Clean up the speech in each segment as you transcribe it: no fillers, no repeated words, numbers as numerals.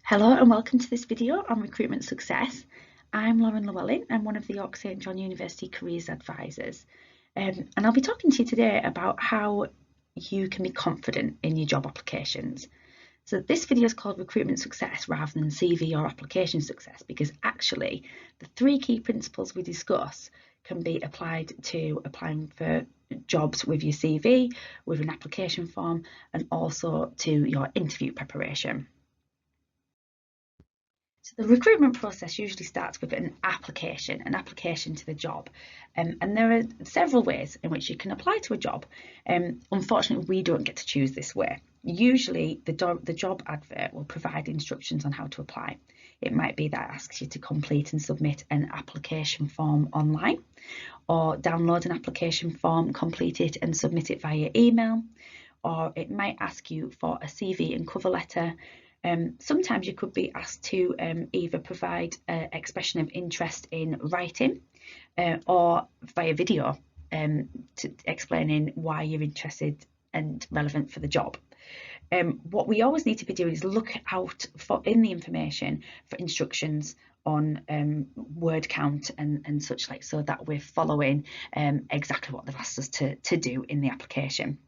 Hello and welcome to this video on recruitment success. I'm Lauren Llewellyn. I'm one of the York St John University Careers Advisors, and I'll be talking to you today about how you can be confident in your job applications. So this video is called Recruitment Success rather than CV or application success, because actually the three key principles we discuss can be applied to applying for jobs with your CV, with an application form, and also to your interview preparation. So the recruitment process usually starts with an application to the job. And there are several ways in which you can apply to a job. Unfortunately, we don't get to choose this way. Usually the job advert will provide instructions on how to apply. It might be that it asks you to complete and submit an application form online, or download an application form, complete it and submit it via email, or it might ask you for a CV and cover letter. Sometimes you could be asked to either provide an expression of interest in writing or via video to explaining why you're interested and relevant for the job. What we always need to be doing is look out for in the information for instructions on word count and such like, so that we're following exactly what they've asked us to do in the application.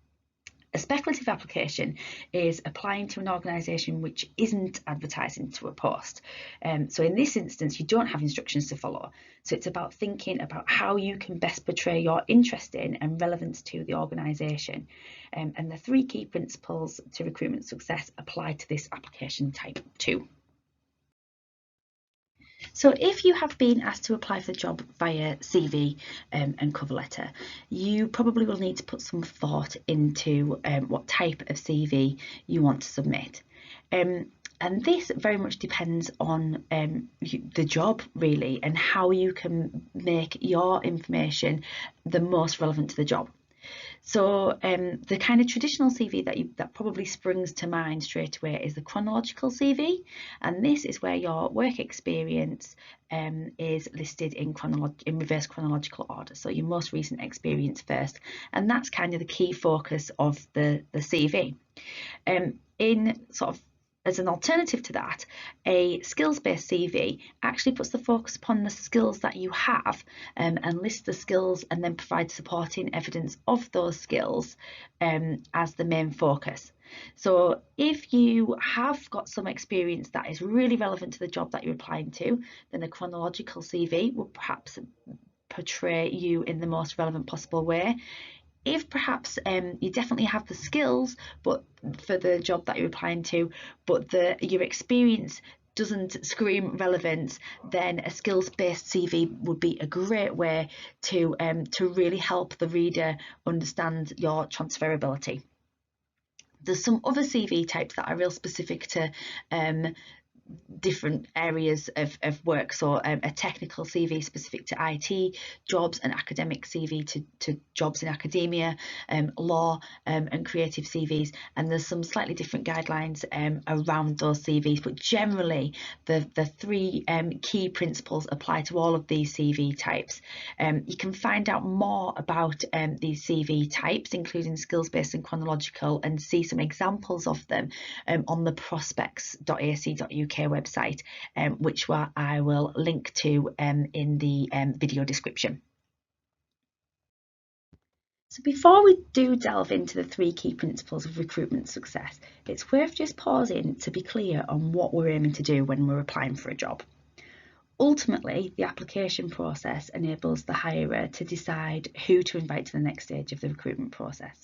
A speculative application is applying to an organisation which isn't advertising to a post. So in this instance, you don't have instructions to follow. So it's about thinking about how you can best portray your interest in and relevance to the organisation. And the three key principles to recruitment success apply to this application type too. So if you have been asked to apply for the job via CV and cover letter, you probably will need to put some thought into what type of CV you want to submit. And this very much depends on the job really, and how you can make your information the most relevant to the job. So the kind of traditional CV that probably springs to mind straight away is the chronological CV, and this is where your work experience is listed in reverse chronological order. So your most recent experience first, and that's kind of the key focus of the CV. In sort of as an alternative to that, a skills-based CV actually puts the focus upon the skills that you have and lists the skills and then provides supporting evidence of those skills as the main focus. So if you have got some experience that is really relevant to the job that you're applying to, then a chronological CV will perhaps portray you in the most relevant possible way. If perhaps you definitely have the skills but for the job that you're applying to, but your experience doesn't scream relevant, then a skills-based CV would be a great way to really help the reader understand your transferability. There's some other CV types that are real specific to different areas of work. So a technical CV specific to IT jobs, an academic CV to jobs in academia, law and creative CVs. And there's some slightly different guidelines around those CVs, but generally the three key principles apply to all of these CV types. You can find out more about these CV types, including skills-based and chronological, and see some examples of them on the prospects.ac.uk website, which I will link to in the video description. So before we do delve into the three key principles of recruitment success, it's worth just pausing to be clear on what we're aiming to do when we're applying for a job. Ultimately, the application process enables the hirer to decide who to invite to the next stage of the recruitment process.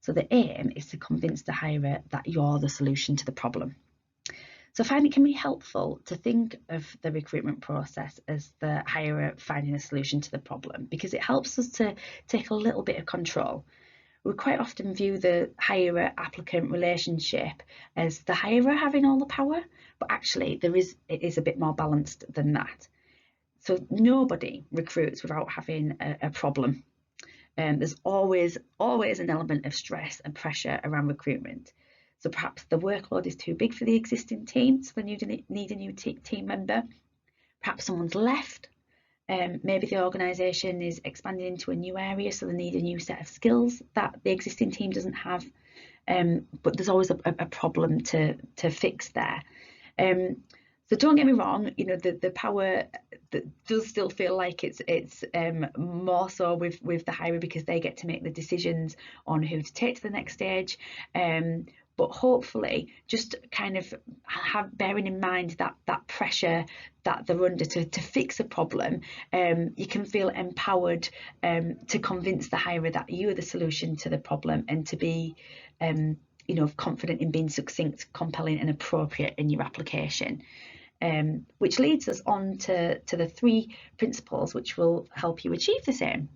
So the aim is to convince the hirer that you're the solution to the problem. So I find it can be helpful to think of the recruitment process as the hirer finding a solution to the problem, because it helps us to take a little bit of control. We quite often view the hirer-applicant relationship as the hirer having all the power, but actually it is a bit more balanced than that. So nobody recruits without having a problem. There's always an element of stress and pressure around recruitment. So perhaps the workload is too big for the existing team, so they need a new team member. Perhaps someone's left. Maybe the organisation is expanding into a new area, so they need a new set of skills that the existing team doesn't have. But there's always a problem to fix there. So don't get me wrong, you know, the power that does still feel like it's more so with the hirer, because they get to make the decisions on who to take to the next stage. But hopefully, just kind of bearing in mind that pressure that they're under to fix a problem, you can feel empowered to convince the hirer that you are the solution to the problem, and to be you know, confident in being succinct, compelling and appropriate in your application. Which leads us on to the 3 principles which will help you achieve the same.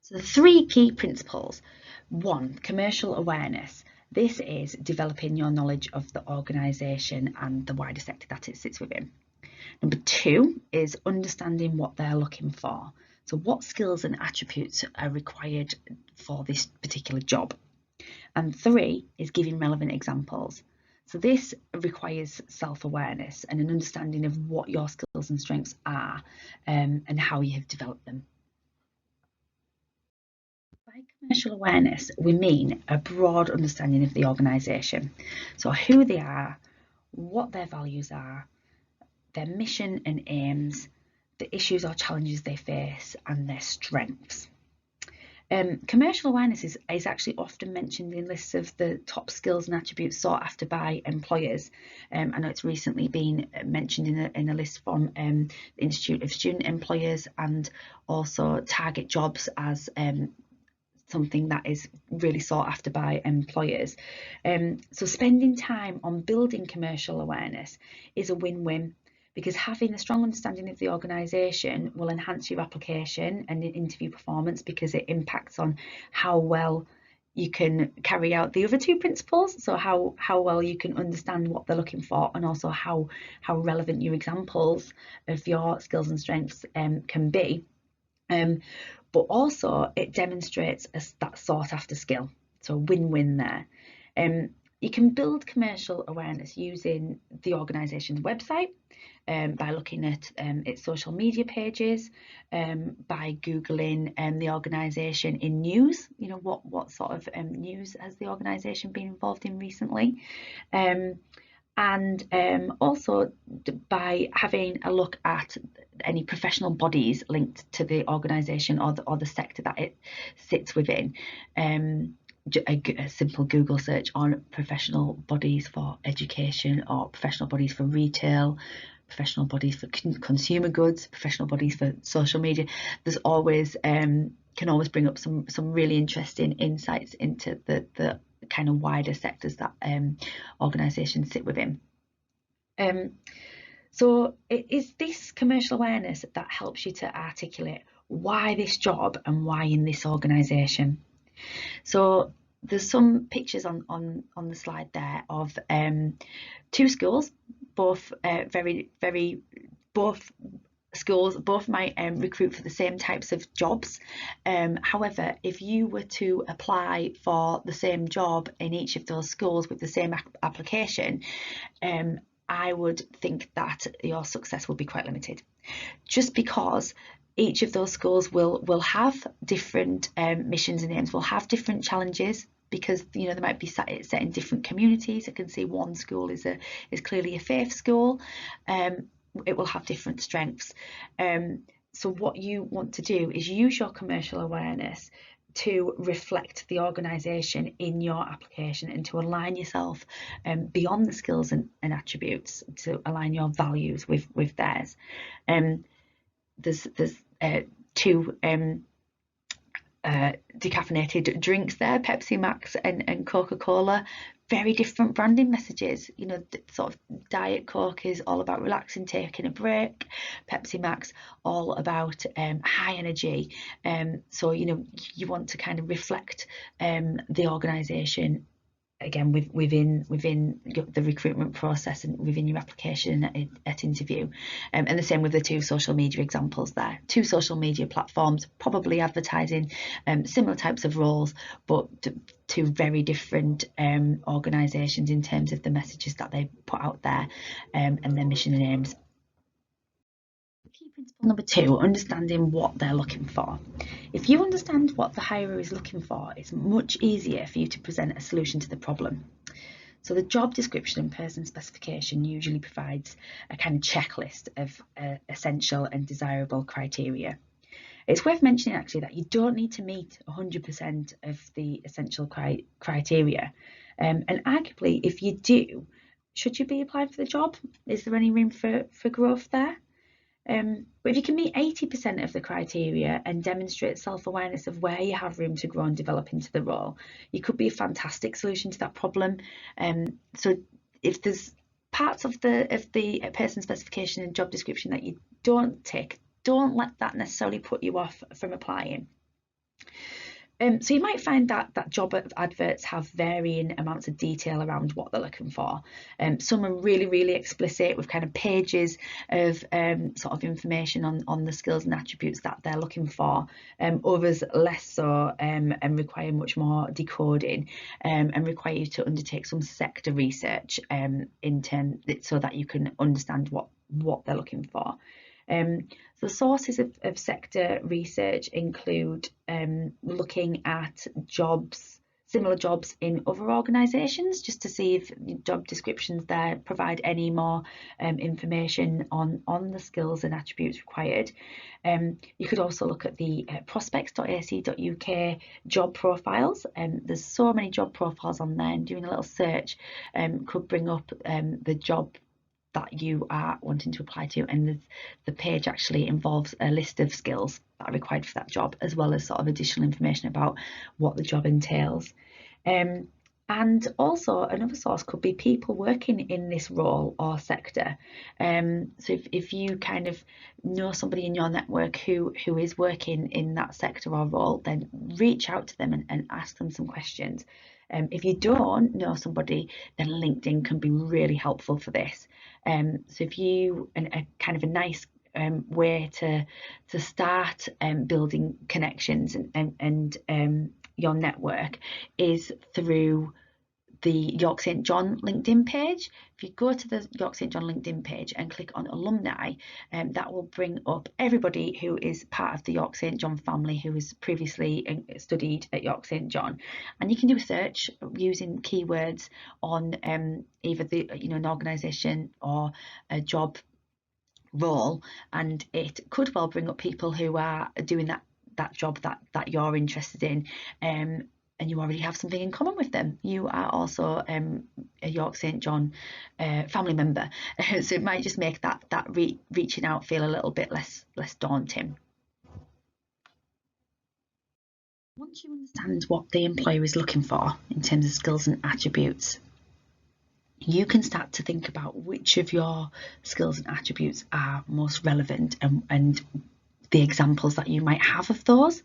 So the 3 key principles. 1, commercial awareness. This is developing your knowledge of the organisation and the wider sector that it sits within. Number 2 is understanding what they're looking for. So what skills and attributes are required for this particular job. And 3 is giving relevant examples. So this requires self-awareness and an understanding of what your skills and strengths are, and how you have developed them. By commercial awareness, we mean a broad understanding of the organisation. So who they are, what their values are, their mission and aims, the issues or challenges they face, and their strengths. Commercial awareness is actually often mentioned in lists of the top skills and attributes sought after by employers. I know it's recently been mentioned in a list from the Institute of Student Employers, and also Target Jobs as something that is really sought after by employers. So spending time on building commercial awareness is a win-win, because having a strong understanding of the organisation will enhance your application and interview performance, because it impacts on how well you can carry out the other 2 principles. So how well you can understand what they're looking for, and also how relevant your examples of your skills and strengths can be. But also it demonstrates that sought after skill. So win-win there. You can build commercial awareness using the organisation's website, by looking at its social media pages, by Googling the organisation in news. You know, what sort of news has the organisation been involved in recently? And also by having a look at any professional bodies linked to the organisation or the sector that it sits within. A simple Google search on professional bodies for education, or professional bodies for retail, professional bodies for consumer goods, professional bodies for social media. There's always can always bring up some really interesting insights into the kind of wider sectors that organisations sit within. So it is this commercial awareness that helps you to articulate why this job and why in this organisation. So there's some pictures on the slide there of 2 schools, both both might recruit for the same types of jobs. However, if you were to apply for the same job in each of those schools with the same application, I would think that your success will be quite limited, just because each of those schools will have different missions and aims, will have different challenges, because you know they might be set in different communities. I can see one school is clearly a faith school. It will have different strengths. So what you want to do is use your commercial awareness to reflect the organisation in your application, and to align yourself beyond the skills and attributes, to align your values with theirs. There's 2 decaffeinated drinks there, Pepsi Max and Coca-Cola. Very different branding messages. You know, sort of Diet Coke is all about relaxing, taking a break. Pepsi Max all about high energy. So you know, you want to kind of reflect the organisation again within the recruitment process and within your application at interview. And the same with the 2 social media examples there. 2 social media platforms probably advertising similar types of roles, but 2 very different organisations in terms of the messages that they put out there, and their mission and aims. Key principle number 2, understanding what they're looking for. If you understand what the hirer is looking for, it's much easier for you to present a solution to the problem. So the job description and person specification usually provides a kind of checklist of essential and desirable criteria. It's worth mentioning actually that you don't need to meet 100% of the essential criteria. And arguably, if you do, should you be applying for the job? Is there any room for growth there? But if you can meet 80% of the criteria and demonstrate self-awareness of where you have room to grow and develop into the role, you could be a fantastic solution to that problem. So if there's parts of the person specification and job description that you don't tick, don't let that necessarily put you off from applying. So you might find that job adverts have varying amounts of detail around what they're looking for. Some are really explicit with kind of pages of sort of information on the skills and attributes that they're looking for. Others less so, and require much more decoding, and require you to undertake some sector research so that you can understand what they're looking for. So sources of sector research include looking at similar jobs in other organisations, just to see if job descriptions there provide any more information on the skills and attributes required. You could also look at the prospects.ac.uk job profiles. There's so many job profiles on there, and doing a little search could bring up the job that you are wanting to apply to, and the page actually involves a list of skills that are required for that job, as well as sort of additional information about what the job entails. And also another source could be people working in this role or sector. So if you kind of know somebody in your network who is working in that sector or role, then reach out to them and ask them some questions. If you don't know somebody, then LinkedIn can be really helpful for this. So if you, a kind of a nice way to start building connections and your network is through the York St John LinkedIn page. If you go to the York St John LinkedIn page and click on alumni, that will bring up everybody who is part of the York St John family who has previously studied at York St John, and you can do a search using keywords on either an organisation or a job role, and it could well bring up people who are doing that job that you're interested in, and you already have something in common with them. You are also a York St John family member, so it might just make that reaching out feel a little bit less daunting. Once you understand what the employer is looking for in terms of skills and attributes, you can start to think about which of your skills and attributes are most relevant and the examples that you might have of those.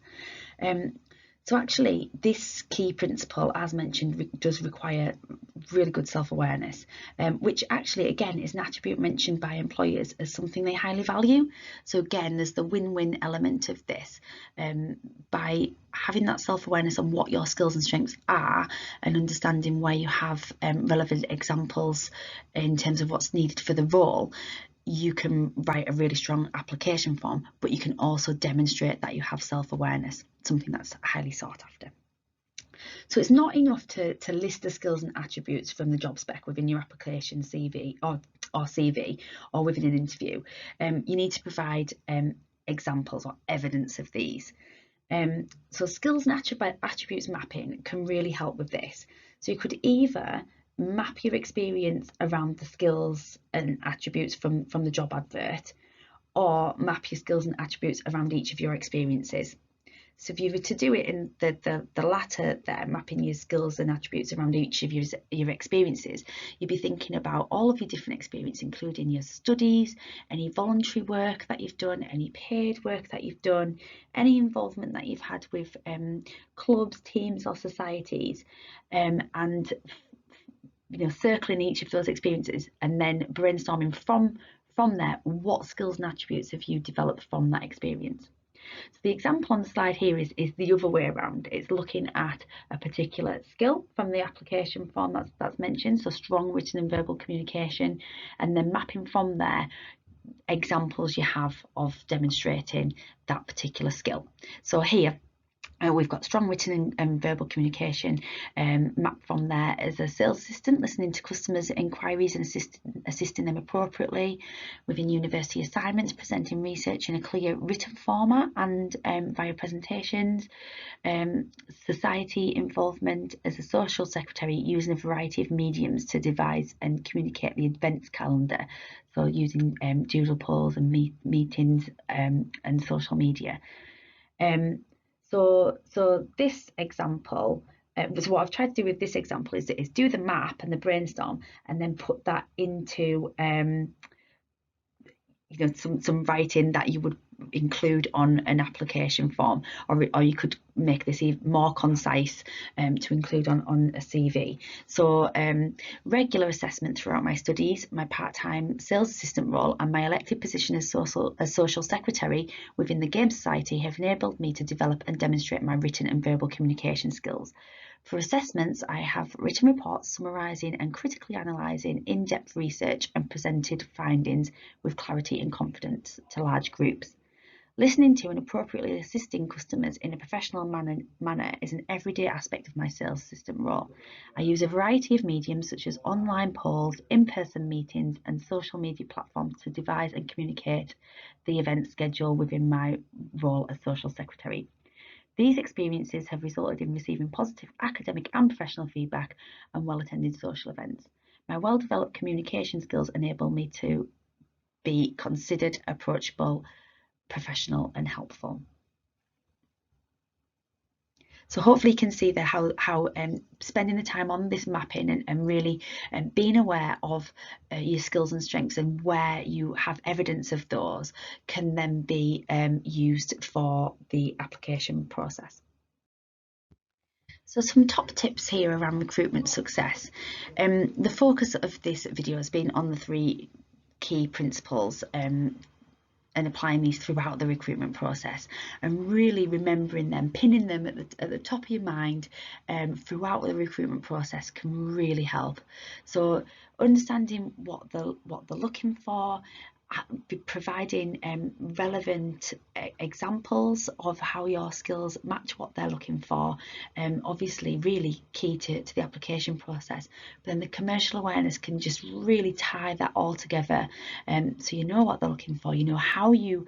So actually, this key principle, as mentioned, does require really good self-awareness, which actually, again, is an attribute mentioned by employers as something they highly value. So again, there's the win-win element of this. By having that self-awareness on what your skills and strengths are and understanding where you have relevant examples in terms of what's needed for the role, you can write a really strong application form, but you can also demonstrate that you have self-awareness, something that's highly sought after. So it's not enough to list the skills and attributes from the job spec within your application CV or CV or within an interview. You need to provide examples or evidence of these. So skills and attributes mapping can really help with this. So you could either map your experience around the skills and attributes from the job advert, or map your skills and attributes around each of your experiences. So if you were to do it in the latter there, mapping your skills and attributes around each of your experiences, you'd be thinking about all of your different experience, including your studies, any voluntary work that you've done, any paid work that you've done, any involvement that you've had with clubs, teams or societies, and circling each of those experiences and then brainstorming from there, what skills and attributes have you developed from that experience. So the example on the slide here is the other way around. It's looking at a particular skill from the application form that's mentioned, so strong written and verbal communication, and then mapping from there examples you have of demonstrating that particular skill. So here We've got strong written and verbal communication mapped from there as a sales assistant, listening to customers' inquiries and assisting them appropriately within university assignments, presenting research in a clear written format and via presentations. Society involvement as a social secretary, using a variety of mediums to devise and communicate the events calendar. So using doodle polls and meetings and social media. So this example, so what I've tried to do with this example is do the map and the brainstorm, and then put that into some writing that you would include on an application form, or you could make this even more concise to include on a CV. So regular assessment throughout my studies, my part-time sales assistant role, and my elected position as social secretary within the Game Society have enabled me to develop and demonstrate my written and verbal communication skills. For assessments, I have written reports summarising and critically analysing in-depth research and presented findings with clarity and confidence to large groups. Listening to and appropriately assisting customers in a professional manner is an everyday aspect of my sales assistant role. I use a variety of mediums such as online polls, in-person meetings and social media platforms to devise and communicate the event schedule within my role as social secretary. These experiences have resulted in receiving positive academic and professional feedback and well-attended social events. My well-developed communication skills enable me to be considered approachable, professional and helpful. So hopefully you can see there how spending the time on this mapping and really being aware of your skills and strengths and where you have evidence of those can then be used for the application process. So some top tips here around recruitment success. The focus of this video has been on the 3 key principles and applying these throughout the recruitment process, and really remembering them, pinning them at the top of your mind throughout the recruitment process can really help. So understanding what they're looking for, providing relevant examples of how your skills match what they're looking for, obviously really key to the application process. But then the commercial awareness can just really tie that all together, so you know what they're looking for, you know how you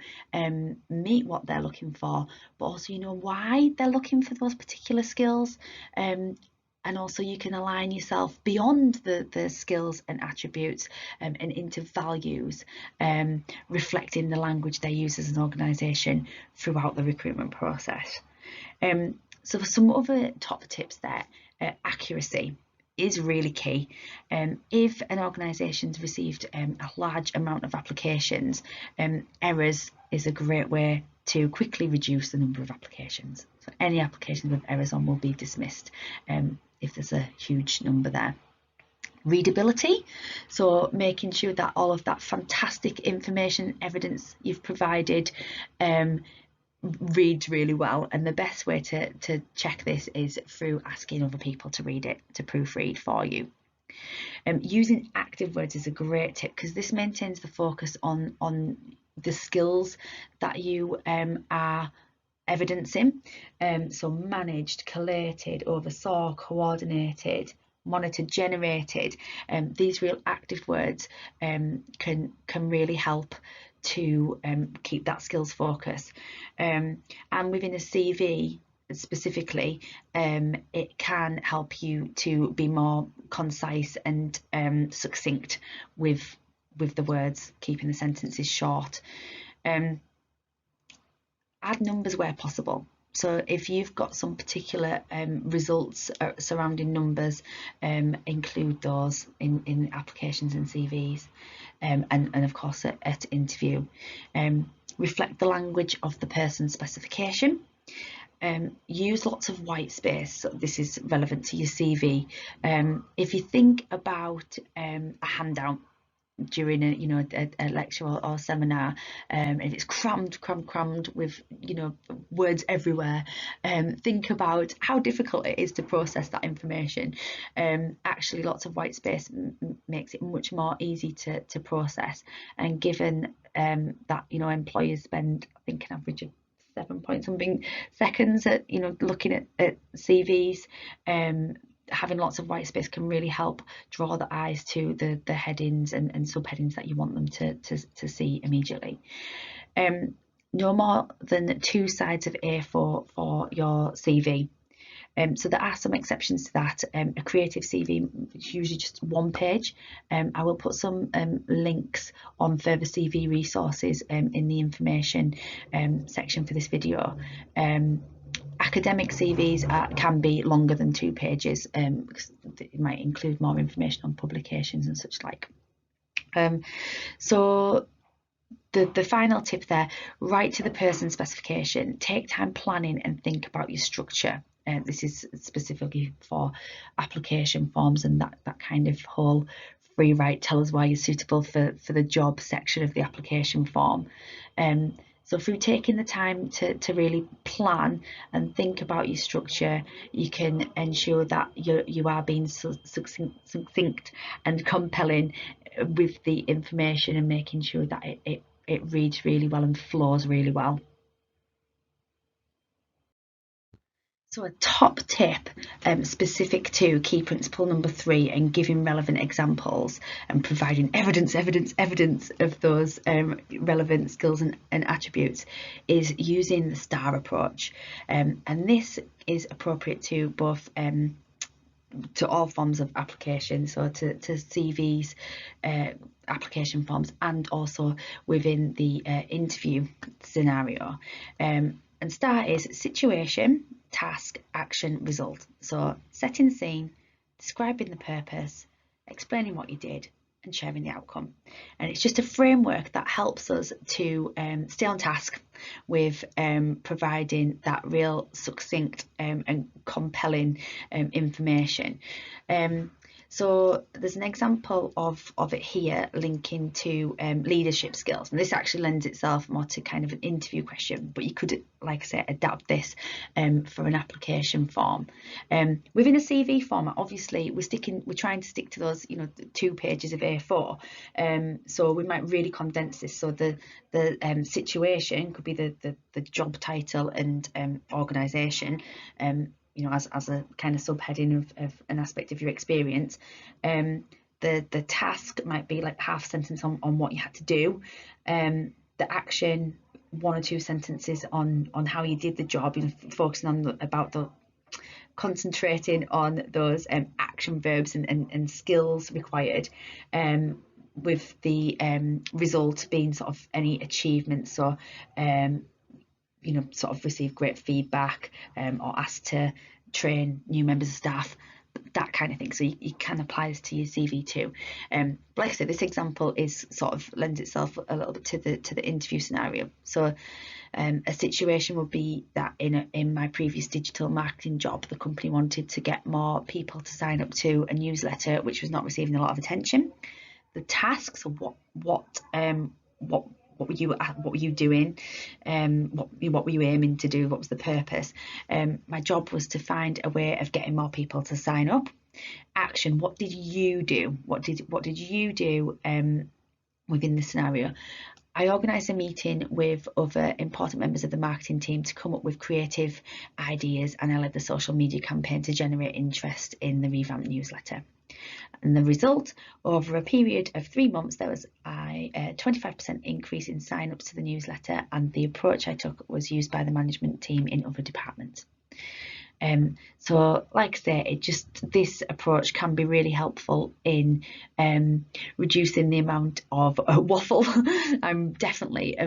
meet what they're looking for, but also you know why they're looking for those particular skills. And also you can align yourself beyond the skills and attributes and into values, reflecting the language they use as an organisation throughout the recruitment process. So for some other top tips there, accuracy is really key. If an organisation's received a large amount of applications, errors is a great way to quickly reduce the number of applications. So any applications with errors on will be dismissed if there's a huge number there. Readability, so making sure that all of that fantastic information, evidence you've provided reads really well, and the best way to check this is through asking other people to read it, to proofread for you. Using active words is a great tip because this maintains the focus on the skills that you are evidencing. So managed, collated, oversaw, coordinated, monitored, generated. These real active words can really help to keep that skills focus. And within a CV specifically, it can help you to be more concise and succinct with the words, keeping the sentences short. Add numbers where possible. So if you've got some particular results surrounding numbers, include those in applications and CVs, and of course at interview. Reflect the language of the person's specification. Use lots of white space. So this is relevant to your CV. If you think about a handout during a lecture or seminar, if it's crammed with words everywhere, think about how difficult it is to process that information. Actually lots of white space makes it much more easy to process, and given that employers spend, I think, an average of 7 point something seconds at looking at CVs. Having lots of white space can really help draw the eyes to the headings and subheadings that you want them to see immediately. No more than 2 sides of A4 for your CV. So there are some exceptions to that. A creative CV is usually just 1 page. I will put some links on further CV resources in the information section for this video. Academic CVs can be longer than 2 pages because it might include more information on publications and such like. So the final tip there, write to the person specification. Take time planning and think about your structure. This is specifically for application forms and that kind of whole free write, tell us why you're suitable for the job section of the application form. So through taking the time to really plan and think about your structure, you can ensure that you are being succinct and compelling with the information and making sure that it reads really well and flows really well. So a top tip specific to key principle number 3 and giving relevant examples and providing evidence of those relevant skills and attributes is using the STAR approach. And this is appropriate to both to all forms of application, so to CVs, application forms, and also within the interview scenario. And STAR is situation, task, action, result. So setting the scene, describing the purpose, explaining what you did, and sharing the outcome. And it's just a framework that helps us to stay on task with providing that real succinct and compelling information. So there's an example of it here linking to leadership skills, and this actually lends itself more to kind of an interview question, but you could, like I say, adapt this for an application form. Within a CV format, obviously we're trying to stick to those 2 pages of A4, so we might really condense this. So the situation could be the job title and organisation, as a kind of subheading of an aspect of your experience. The task might be like half sentence on what you had to do. The action, 1 or 2 sentences on how you did the job, focusing on concentrating on those action verbs and skills required, with the result being sort of any achievements. So sort of receive great feedback, or asked to train new members of staff, that kind of thing. So you can apply this to your CV too. But like I said, this example is sort of lends itself a little bit to the interview scenario. So a situation would be that in my previous digital marketing job, the company wanted to get more people to sign up to a newsletter which was not receiving a lot of attention. The tasks, so what were you doing? What were you aiming to do? What was the purpose? My job was to find a way of getting more people to sign up. Action, what did you do? What did you do within the scenario? I organised a meeting with other important members of the marketing team to come up with creative ideas, and I led the social media campaign to generate interest in the revamped newsletter. And the result, over a period of 3 months, there was a 25% increase in sign-ups to the newsletter, and the approach I took was used by the management team in other departments. So like I say, this approach can be really helpful in reducing the amount of waffle. I'm definitely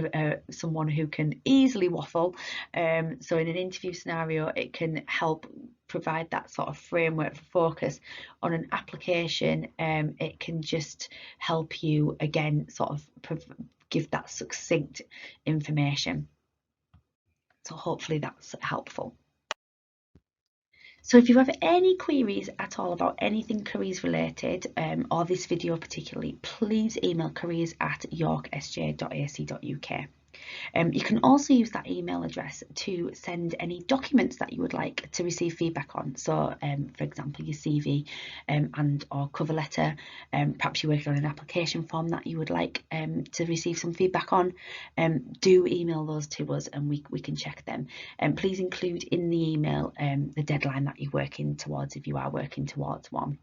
someone who can easily waffle. So in an interview scenario, it can help provide that sort of framework for focus. On an application, it can just help you, again, sort of give that succinct information. So hopefully that's helpful. So if you have any queries at all about anything careers related, or this video particularly, please email careers@yorksj.ac.uk. You can also use that email address to send any documents that you would like to receive feedback on. So, for example, your CV and or cover letter. Perhaps you're working on an application form that you would like to receive some feedback on. Do email those to us and we can check them. Please include in the email the deadline that you're working towards if you are working towards one.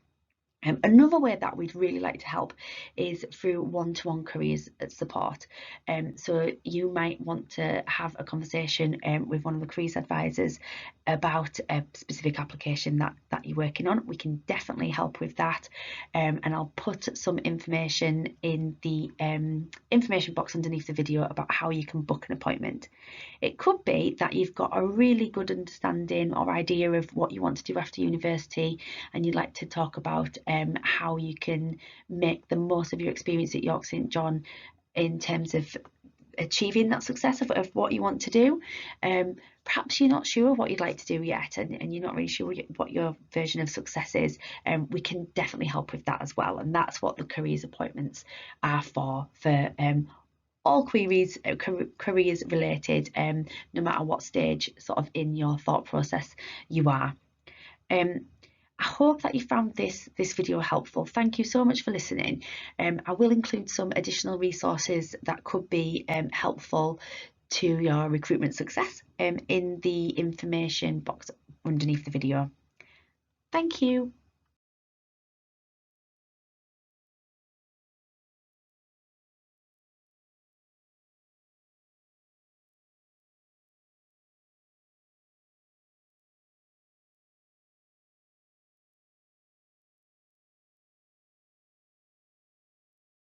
Another way that we'd really like to help is through one-to-one careers support. So you might want to have a conversation with one of the careers advisors about a specific application that you're working on. We can definitely help with that, and I'll put some information in the information box underneath the video about how you can book an appointment. It could be that you've got a really good understanding or idea of what you want to do after university, and you'd like to talk about how you can make the most of your experience at York St John in terms of achieving that success of what you want to do. Perhaps you're not sure what you'd like to do yet, and you're not really sure what your version of success is. We can definitely help with that as well, and that's what the careers appointments are for all queries, careers related, no matter what stage sort of in your thought process you are. I hope that you found this video helpful. Thank you so much for listening. I will include some additional resources that could be helpful to your recruitment success in the information box underneath the video. Thank you.